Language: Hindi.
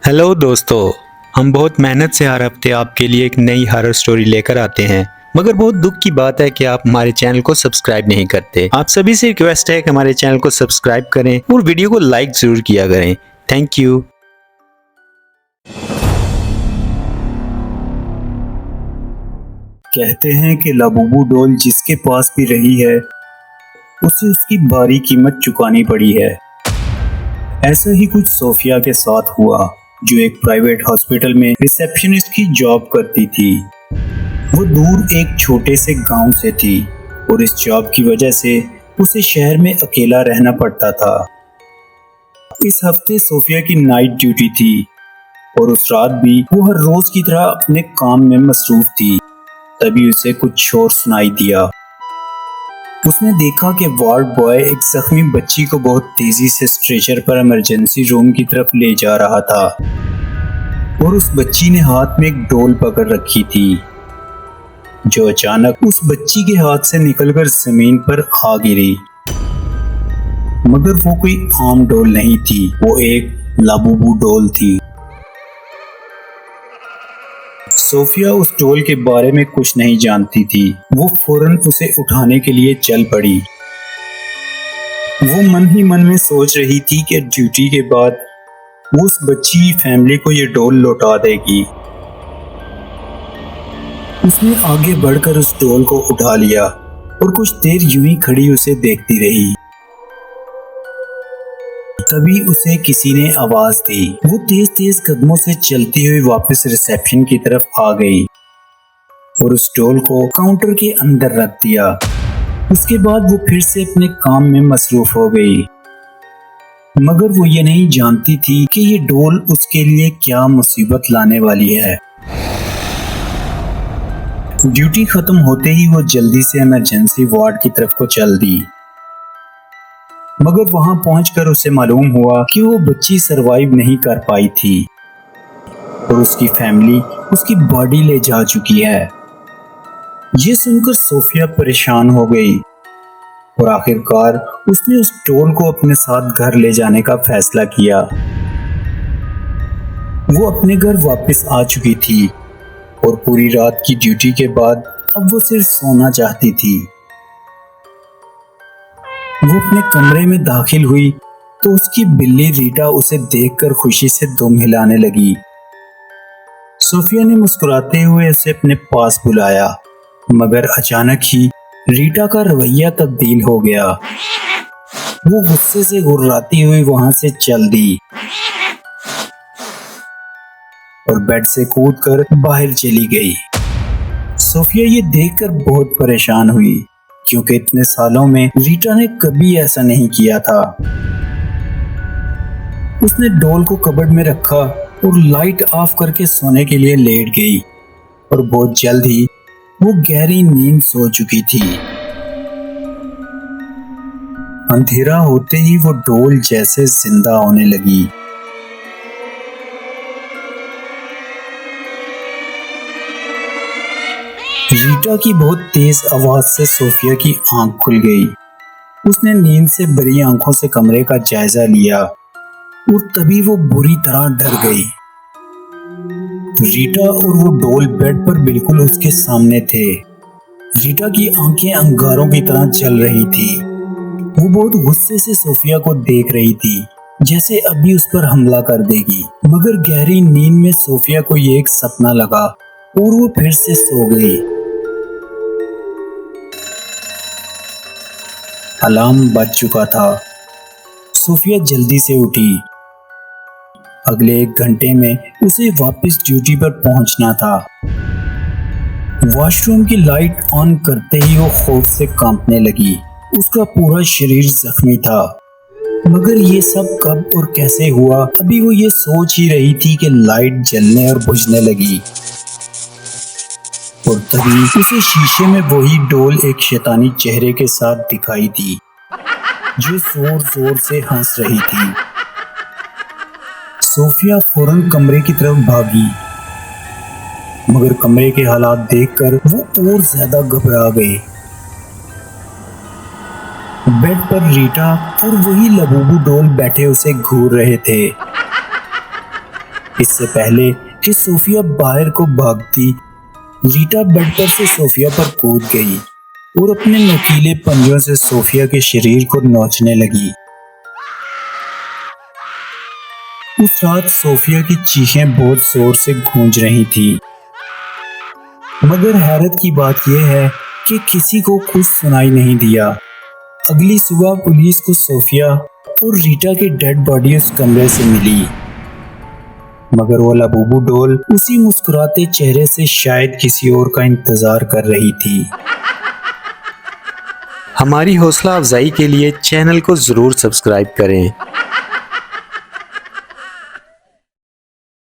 हेलो दोस्तों। हम बहुत मेहनत से हर हफ्ते आपके लिए एक नई हॉरर स्टोरी लेकर आते हैं, मगर बहुत दुख की बात है कि आप हमारे चैनल को सब्सक्राइब नहीं करते। आप सभी से रिक्वेस्ट है कि हमारे चैनल को सब्सक्राइब करें और वीडियो को लाइक जरूर किया करें। Thank you. कहते हैं कि लाबूबू डॉल जिसके पास भी रही है उसे उसकी भारी कीमत चुकानी पड़ी है। ऐसा ही कुछ सोफिया के साथ हुआ, जो एक प्राइवेट हॉस्पिटल में रिसेप्शनिस्ट की जॉब करती थी। वो दूर एक छोटे से गांव से थी और इस जॉब की वजह से उसे शहर में अकेला रहना पड़ता था। इस हफ्ते सोफिया की नाइट ड्यूटी थी और उस रात भी वो हर रोज की तरह अपने काम में मसरूफ थी। तभी उसे कुछ शोर सुनाई दिया। उसने देखा कि वार्ड बॉय एक जख्मी बच्ची को बहुत तेजी से स्ट्रेचर पर इमरजेंसी रूम की तरफ ले जा रहा था और उस बच्ची ने हाथ में एक डोल पकड़ रखी थी, जो अचानक उस बच्ची के हाथ से निकलकर जमीन पर आ गिरी। मगर वो कोई आम डोल नहीं थी, वो एक लाबूबू डोल थी। सोफिया उस डोल के बारे में कुछ नहीं जानती थी। वो फौरन उसे उठाने के लिए चल पड़ी। वो मन ही मन में सोच रही थी कि ड्यूटी के बाद वो उस बच्ची की फैमिली को ये डोल लौटा देगी। उसने आगे बढ़कर उस डोल को उठा लिया और कुछ देर यूं ही खड़ी उसे देखती रही। तभी उसे किसी ने आवाज दी। वो तेज तेज कदमों से चलती हुई वापस रिसेप्शन की तरफ आ गई और उस डोल को काउंटर के अंदर रख दिया। उसके बाद वो फिर से अपने काम में मसरूफ हो गई, मगर वो ये नहीं जानती थी कि ये डोल उसके लिए क्या मुसीबत लाने वाली है। ड्यूटी खत्म होते ही वो जल्दी से इमरजेंसी वार्ड की तरफ को चल दी, मगर वहां पहुंचकर उसे मालूम हुआ कि वो बच्ची सरवाइव नहीं कर पाई थी और उसकी फैमिली उसकी बॉडी ले जा चुकी है। ये सुनकर सोफिया परेशान हो गई और आखिरकार उसने उस डोल को अपने साथ घर ले जाने का फैसला किया। वो अपने घर वापस आ चुकी थी और पूरी रात की ड्यूटी के बाद अब वो सिर्फ सोना चाहती थी। वो अपने कमरे में दाखिल हुई तो उसकी बिल्ली रीटा उसे देखकर खुशी से दुम हिलाने लगी। सोफिया ने मुस्कुराते हुए उसे अपने पास बुलाया, मगर अचानक ही रीटा का रवैया तब्दील हो गया। वो गुस्से से गुर्राती हुई वहां से चल दी और बेड से कूदकर बाहर चली गई। सोफिया ये देखकर बहुत परेशान हुई, क्योंकि इतने सालों में रीटा ने कभी ऐसा नहीं किया था। उसने डोल को कबर्ड में रखा और लाइट ऑफ करके सोने के लिए लेट गई और बहुत जल्द ही वो गहरी नींद सो चुकी थी। अंधेरा होते ही वो डोल जैसे जिंदा होने लगी। रीटा की बहुत तेज आवाज से सोफिया की आंख खुल गई। उसने नींद से भरी आंखों से कमरे का जायजा लिया और तभी वो बुरी तरह डर गई। रीटा और वो डोल बेड पर बिल्कुल उसके सामने थे। रीटा की आंखें अंगारों की तरह चल रही थी। वो बहुत गुस्से से सोफिया को देख रही थी, जैसे अभी उस पर हमला कर देगी। मगर गहरी नींद में सोफिया को ये एक सपना लगा और वो फिर से सो गई। अलार्म बज चुका था। सोफिया जल्दी से उठी। अगले 1 घंटे में उसे वापस ड्यूटी पर पहुंचना था। वॉशरूम की लाइट ऑन करते ही वो खौफ से कांपने लगी। उसका पूरा शरीर जख्मी था, मगर ये सब कब और कैसे हुआ, अभी वो ये सोच ही रही थी कि लाइट जलने और बुझने लगी और तभी उसे शीशे में वही डोल एक शैतानी चेहरे के साथ दिखाई दी, जो जोर जोर से हंस रही थी। सोफिया फौरन कमरे की तरफ भागी, मगर कमरे के हालात देखकर वो और ज्यादा घबरा गई। बेड पर रीटा और वही लाबूबू डोल बैठे उसे घूर रहे थे। इससे पहले कि सोफिया बाहर को भागती, रीटा बेड पर से सोफिया पर कूद गई और अपने नुकीले पंजों से सोफिया के शरीर को नोचने लगी। उस रात सोफिया की चीखें बहुत जोर से गूंज रही थी, मगर हैरत की बात यह है कि किसी को कुछ सुनाई नहीं दिया। अगली सुबह पुलिस को सोफिया और रीटा की डेड बॉडी उस कमरे से मिली, मगर वो लाबूबू डॉल उसी मुस्कुराते चेहरे से शायद किसी और का इंतजार कर रही थी। हमारी हौसला अफजाई के लिए चैनल को जरूर सब्सक्राइब करें।